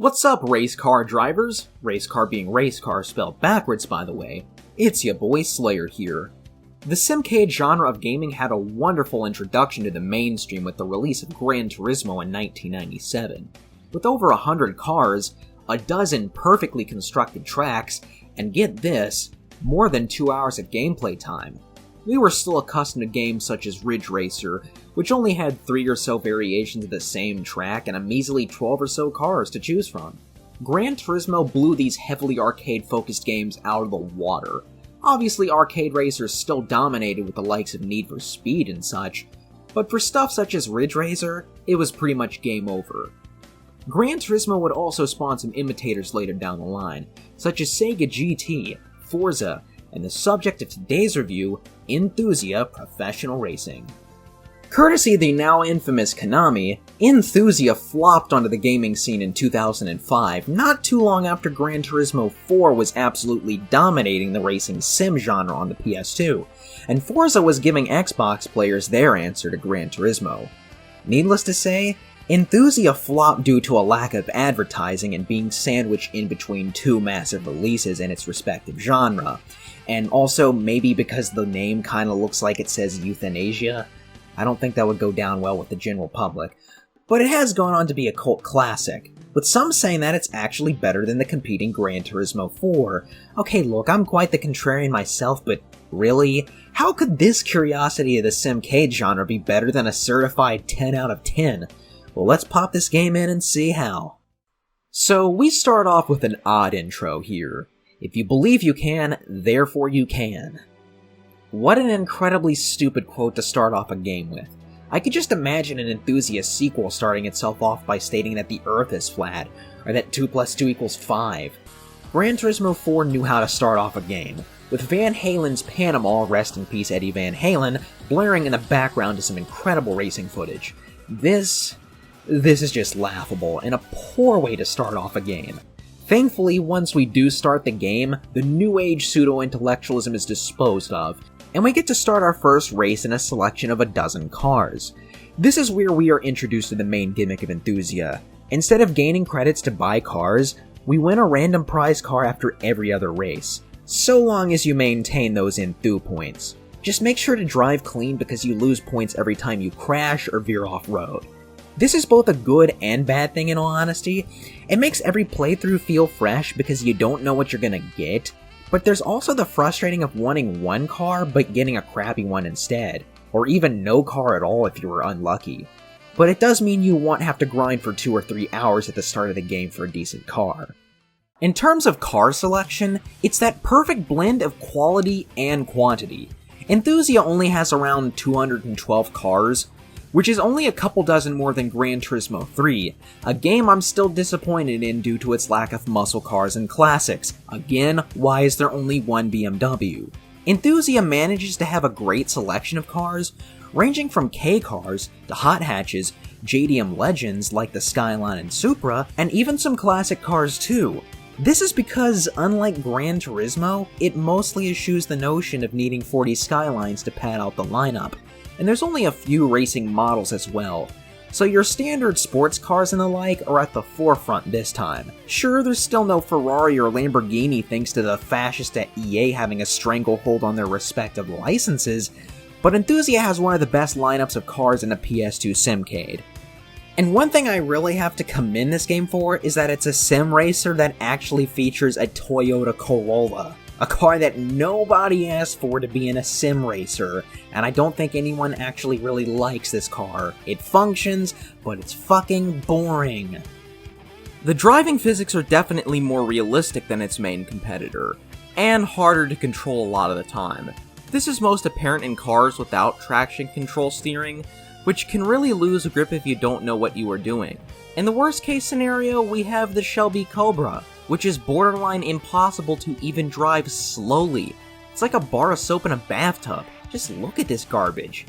What's up, race car drivers? Race car being race car spelled backwards, by the way. It's your boy Slayer here. The simcade genre of gaming had a wonderful introduction to the mainstream with the release of Gran Turismo in 1997. With over 100 cars, a dozen perfectly constructed tracks, and get this, more than 2 hours of gameplay time. We were still accustomed to games such as Ridge Racer, which only had 3 or so variations of the same track and a measly 12 or so cars to choose from. Gran Turismo blew these heavily arcade-focused games out of the water. Obviously, arcade racers still dominated with the likes of Need for Speed and such, but for stuff such as Ridge Racer, it was pretty much game over. Gran Turismo would also spawn some imitators later down the line, such as Sega GT, Forza, and the subject of today's review, Enthusia Professional Racing. Courtesy of the now infamous Konami, Enthusia flopped onto the gaming scene in 2005, not too long after Gran Turismo 4 was absolutely dominating the racing sim genre on the PS2, and Forza was giving Xbox players their answer to Gran Turismo. Needless to say, Enthusia flopped due to a lack of advertising and being sandwiched in between two massive releases in its respective genre, and also maybe because the name kinda looks like it says euthanasia. I don't think that would go down well with the general public, but it has gone on to be a cult classic, with some saying that it's actually better than the competing Gran Turismo 4. Okay, look, I'm quite the contrarian myself, but really? How could this curiosity of the simcade genre be better than a certified 10 out of 10? Well, let's pop this game in and see how. So, we start off with an odd intro here. If you believe you can, therefore you can. What an incredibly stupid quote to start off a game with. I could just imagine an Enthusia sequel starting itself off by stating that the Earth is flat, or that 2 plus 2 equals 5. Gran Turismo 4 knew how to start off a game, with Van Halen's Panama, rest in peace Eddie Van Halen, blaring in the background to some incredible racing footage. This is just laughable, and a poor way to start off a game. Thankfully, once we do start the game, the new age pseudo-intellectualism is disposed of, and we get to start our first race in a selection of a dozen cars. This is where we are introduced to the main gimmick of Enthusia. Instead of gaining credits to buy cars, we win a random prize car after every other race, so long as you maintain those Enthu points. Just make sure to drive clean because you lose points every time you crash or veer off-road. This is both a good and bad thing in all honesty. It makes every playthrough feel fresh because you don't know what you're gonna get, but there's also the frustrating of wanting one car but getting a crappy one instead, or even no car at all if you were unlucky. But it does mean you won't have to grind for 2 or 3 hours at the start of the game for a decent car. In terms of car selection, it's that perfect blend of quality and quantity. Enthusia only has around 212 cars, which is only a couple dozen more than Gran Turismo 3, a game I'm still disappointed in due to its lack of muscle cars and classics. Again, why is there only one BMW? Enthusia manages to have a great selection of cars, ranging from K cars to hot hatches, JDM legends like the Skyline and Supra, and even some classic cars too. This is because, unlike Gran Turismo, it mostly eschews the notion of needing 40 Skylines to pad out the lineup. And there's only a few racing models as well, so your standard sports cars and the like are at the forefront this time. Sure, there's still no Ferrari or Lamborghini thanks to the fascists at EA having a stranglehold on their respective licenses, but Enthusia has one of the best lineups of cars in a PS2 simcade. And one thing I really have to commend this game for is that it's a sim racer that actually features a Toyota Corolla. A car that nobody asked for to be in a sim racer, and I don't think anyone actually really likes this car. It functions, but it's fucking boring. The driving physics are definitely more realistic than its main competitor, and harder to control a lot of the time. This is most apparent in cars without traction control steering, which can really lose a grip if you don't know what you are doing. In the worst case scenario, we have the Shelby Cobra, which is borderline impossible to even drive slowly. It's like a bar of soap in a bathtub. Just look at this garbage.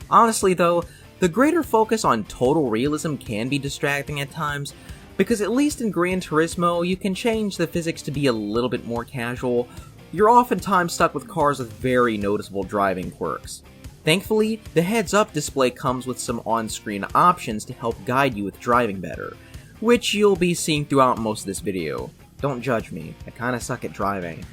Honestly though, the greater focus on total realism can be distracting at times, because at least in Gran Turismo, you can change the physics to be a little bit more casual. You're oftentimes stuck with cars with very noticeable driving quirks. Thankfully, the heads-up display comes with some on-screen options to help guide you with driving better, which you'll be seeing throughout most of this video. Don't judge me, I kinda suck at driving.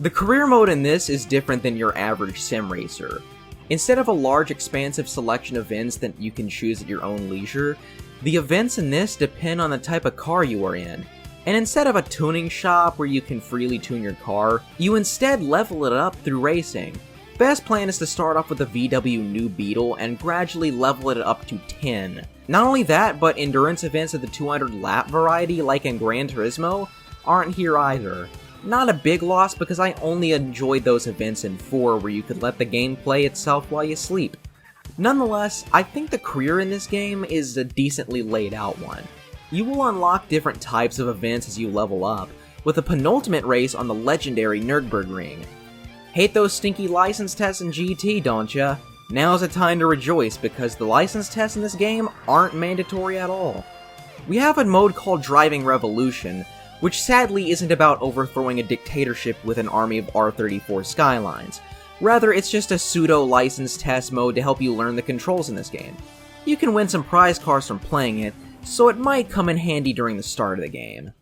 The career mode in this is different than your average sim racer. Instead of a large expansive selection of events that you can choose at your own leisure, the events in this depend on the type of car you are in. And instead of a tuning shop where you can freely tune your car, you instead level it up through racing. Best plan is to start off with a VW New Beetle and gradually level it up to 10. Not only that, but endurance events of the 200 lap variety, like in Gran Turismo, aren't here either. Not a big loss because I only enjoyed those events in 4 where you could let the game play itself while you sleep. Nonetheless, I think the career in this game is a decently laid out one. You will unlock different types of events as you level up, with a penultimate race on the legendary Nürburgring. Hate those stinky license tests in GT, don't ya? Now's the time to rejoice because the license tests in this game aren't mandatory at all. We have a mode called Driving Revolution, which sadly isn't about overthrowing a dictatorship with an army of R-34 Skylines. Rather, it's just a pseudo-license test mode to help you learn the controls in this game. You can win some prize cars from playing it, so it might come in handy during the start of the game.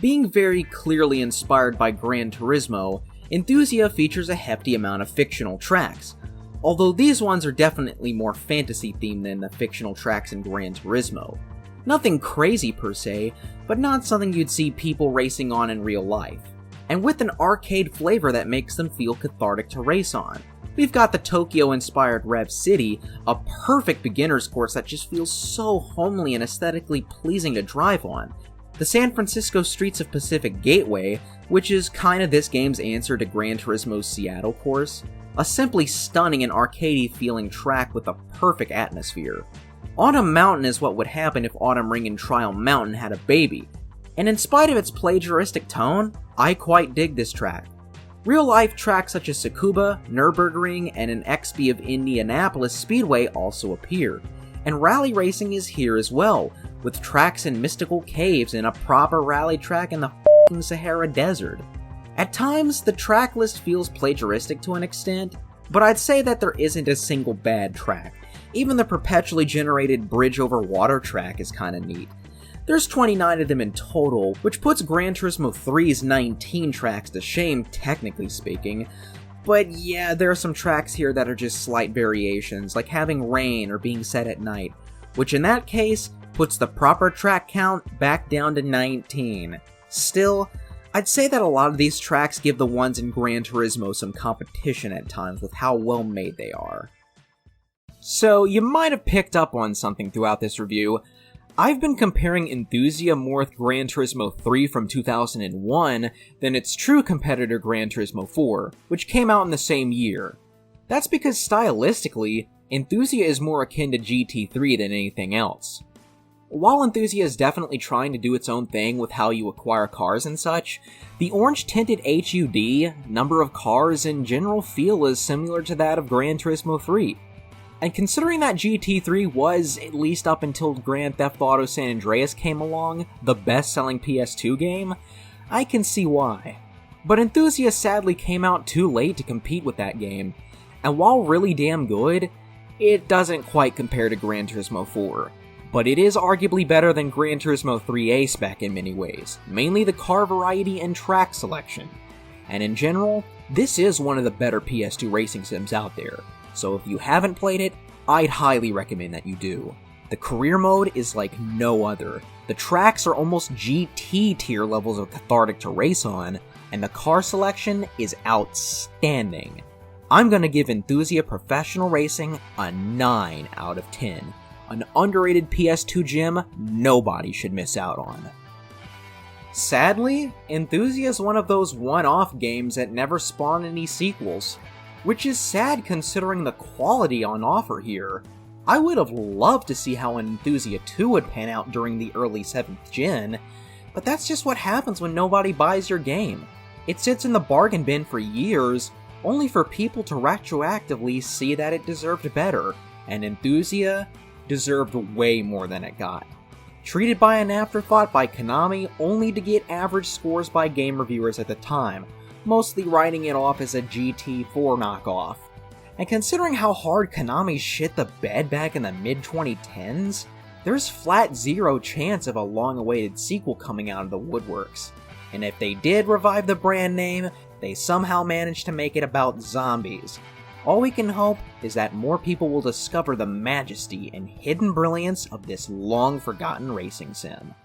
Being very clearly inspired by Gran Turismo, Enthusia features a hefty amount of fictional tracks, although these ones are definitely more fantasy-themed than the fictional tracks in Gran Turismo. Nothing crazy per se, but not something you'd see people racing on in real life. And with an arcade flavor that makes them feel cathartic to race on. We've got the Tokyo-inspired Rev City, a perfect beginner's course that just feels so homely and aesthetically pleasing to drive on. The San Francisco streets of Pacific Gateway, which is kinda this game's answer to Gran Turismo's Seattle course. A simply stunning and arcadey feeling track with a perfect atmosphere. Autumn Mountain is what would happen if Autumn Ring and Trial Mountain had a baby, and in spite of its plagiaristic tone, I quite dig this track. Real-life tracks such as Tsukuba, Nürburgring, and an XB of Indianapolis Speedway also appear, and rally racing is here as well, with tracks in mystical caves and a proper rally track in the f***ing Sahara Desert. At times, the track list feels plagiaristic to an extent, but I'd say that there isn't a single bad track. Even the perpetually generated bridge over water track is kinda neat. There's 29 of them in total, which puts Gran Turismo 3's 19 tracks to shame, technically speaking. But yeah, there are some tracks here that are just slight variations, like having rain or being set at night, which in that case, puts the proper track count back down to 19. Still, I'd say that a lot of these tracks give the ones in Gran Turismo some competition at times with how well made they are. So, you might have picked up on something throughout this review. I've been comparing Enthusia more with Gran Turismo 3 from 2001 than its true competitor Gran Turismo 4, which came out in the same year. That's because stylistically, Enthusia is more akin to GT3 than anything else. While Enthusia is definitely trying to do its own thing with how you acquire cars and such, the orange-tinted HUD, number of cars, and general feel is similar to that of Gran Turismo 3. And considering that GT3 was, at least up until Grand Theft Auto San Andreas came along, the best-selling PS2 game, I can see why. But Enthusia sadly came out too late to compete with that game, and while really damn good, it doesn't quite compare to Gran Turismo 4. But it is arguably better than Gran Turismo 3A spec in many ways, mainly the car variety and track selection. And in general, this is one of the better PS2 racing sims out there. So if you haven't played it, I'd highly recommend that you do. The career mode is like no other. The tracks are almost GT tier levels of cathartic to race on, and the car selection is outstanding. I'm gonna give Enthusia Professional Racing a 9 out of 10. An underrated PS2 gem nobody should miss out on. Sadly, Enthusia is one of those one-off games that never spawn any sequels. Which is sad considering the quality on offer here. I would have loved to see how Enthusia 2 would pan out during the early 7th gen, but that's just what happens when nobody buys your game. It sits in the bargain bin for years, only for people to retroactively see that it deserved better, and Enthusia deserved way more than it got. Treated by an afterthought by Konami only to get average scores by game reviewers at the time, mostly writing it off as a GT4 knockoff. And considering how hard Konami shit the bed back in the mid-2010s, there's flat zero chance of a long-awaited sequel coming out of the woodworks. And if they did revive the brand name, they somehow managed to make it about zombies. All we can hope is that more people will discover the majesty and hidden brilliance of this long-forgotten racing sim.